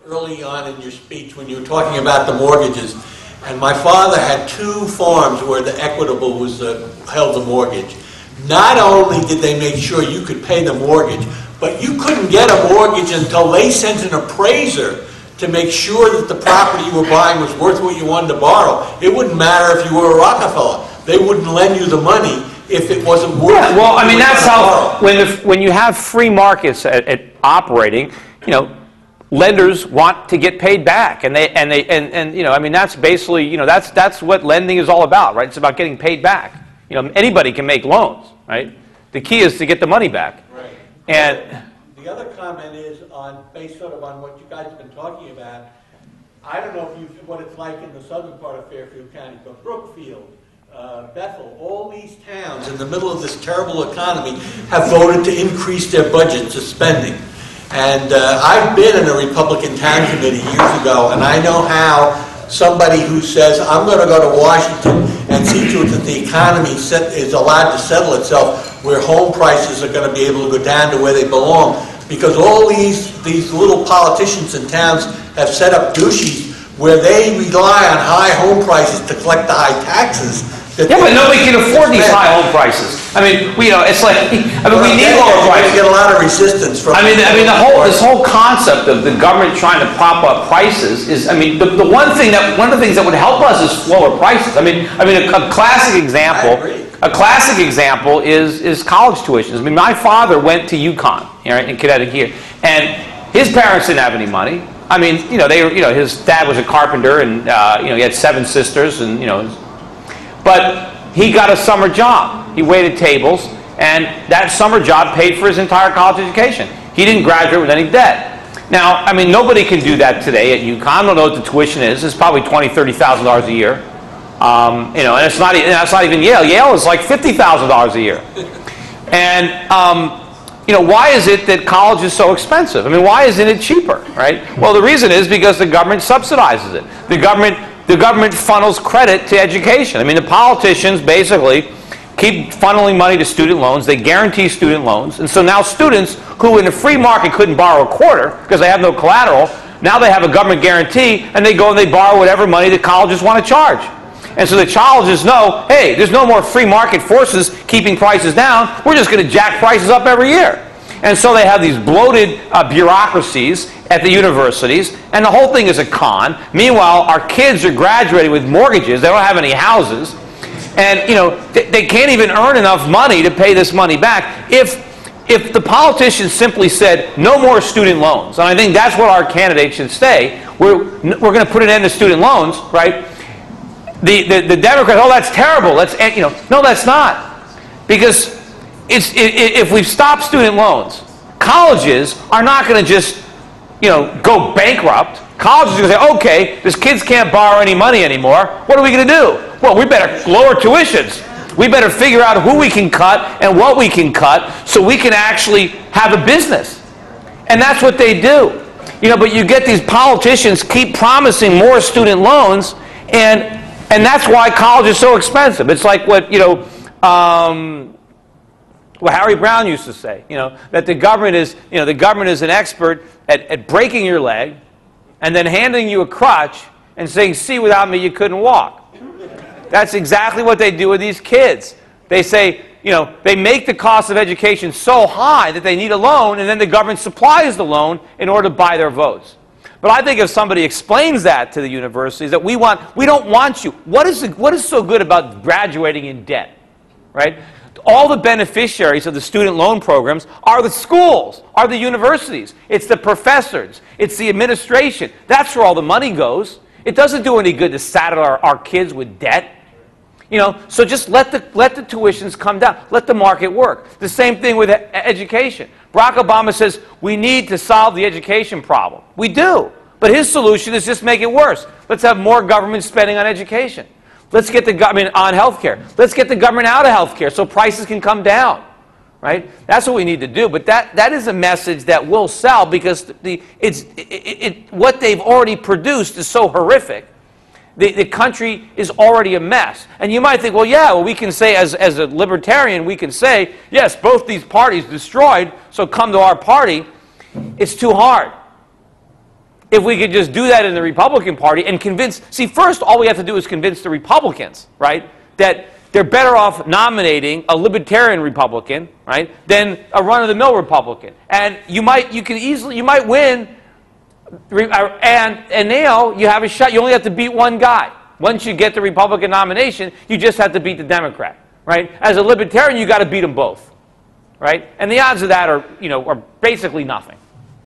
early on in your speech when you were talking about the mortgages. And my father had 2 farms where the Equitable was held the mortgage. Not only did they make sure you could pay the mortgage, but you couldn't get a mortgage until they sent an appraiser to make sure that the property you were buying was worth what you wanted to borrow. It wouldn't matter if you were a Rockefeller. They wouldn't lend you the money if it wasn't worth it. Yeah, well, I mean, that's how, when you have free markets at operating, you know, lenders want to get paid back, and you know, I mean, that's basically, you know, that's what lending is all about, right? It's about getting paid back. You know, anybody can make loans, right? The key is to get the money back. Right. And the other comment is based sort of on what you guys have been talking about. I don't know what it's like in the southern part of Fairfield County, but Brookfield, Bethel, all these towns in the middle of this terrible economy have voted to increase their budget to spending. And I've been in a Republican town committee years ago, and I know how somebody who says, I'm going to go to Washington and see to it that the economy is allowed to settle itself, where home prices are going to be able to go down to where they belong, because all these little politicians in towns have set up douches where they rely on high home prices to collect the high taxes. Yeah, but nobody can afford these high home prices. I mean, you know, it's like, I mean, we need lower prices. We get a lot of resistance from. This whole concept of the government trying to prop up prices is, I mean, one of the things that would help us is lower prices. I mean, a classic example. A classic example is college tuitions. I mean, my father went to UConn, right, in Connecticut here, and his parents didn't have any money. I mean, you know, his dad was a carpenter, and you know, he had 7 sisters, and you know. But he got a summer job. He waited tables, and that summer job paid for his entire college education. He didn't graduate with any debt. Now, I mean, nobody can do that today at UConn. I don't know what the tuition is. It's probably $20,000, $30,000 a year. You know, and that's not even Yale. Yale is like $50,000 a year. And you know, why is it that college is so expensive? I mean, why isn't it cheaper, right? Well, the reason is because the government subsidizes it. The government funnels credit to education. I mean, the politicians basically keep funneling money to student loans. They guarantee student loans. And so now students who in a free market couldn't borrow a quarter because they have no collateral, now they have a government guarantee, and they go and they borrow whatever money the colleges want to charge. And so the colleges know, hey, there's no more free market forces keeping prices down. We're just going to jack prices up every year. And so they have these bloated bureaucracies at the universities, and the whole thing is a con. Meanwhile, our kids are graduating with mortgages. They don't have any houses. And, you know, they can't even earn enough money to pay this money back. If the politicians simply said, no more student loans, and I think that's what our candidate should say, we're going to put an end to student loans, right? The Democrats, oh, that's terrible. You know, no, that's not. Because if we stop student loans, colleges are not going to just, you know, go bankrupt. Colleges are going to say, okay, these kids can't borrow any money anymore. What are we going to do? Well, we better lower tuitions. We better figure out who we can cut and what we can cut so we can actually have a business. And that's what they do. You know, but you get these politicians keep promising more student loans, and that's why college is so expensive. It's like what, you know, what Harry Brown used to say, you know, that the government is an expert at breaking your leg and then handing you a crutch and saying, see, without me you couldn't walk. That's exactly what they do with these kids. They say, you know, they make the cost of education so high that they need a loan, and then the government supplies the loan in order to buy their votes. But I think if somebody explains that to the universities, that we don't want you. What is so good about graduating in debt, right? All the beneficiaries of the student loan programs are the schools, are the universities. It's the professors. It's the administration. That's where all the money goes. It doesn't do any good to saddle our kids with debt. You know, so just let the tuitions come down. Let the market work. The same thing with education. Barack Obama says we need to solve the education problem. We do. But his solution is just make it worse. Let's have more government spending on education. Let's get the government on health care. Let's get the government out of health care so prices can come down. Right? That's what we need to do. But that is a message that will sell because what they've already produced is so horrific. The country is already a mess. And you might think, well, yeah, well, we can say, as a libertarian, we can say, yes, both these parties destroyed, so come to our party. It's too hard. if we could just do that in the Republican Party and convince, see, first, all we have to do is convince the Republicans, right, that they're better off nominating a libertarian Republican, right, than a run-of-the-mill Republican. And you might win, and now you have a shot. You only have to beat one guy. Once you get the Republican nomination, you just have to beat the Democrat, right? As a libertarian, you got to beat them both, right? And the odds of that are, are basically nothing.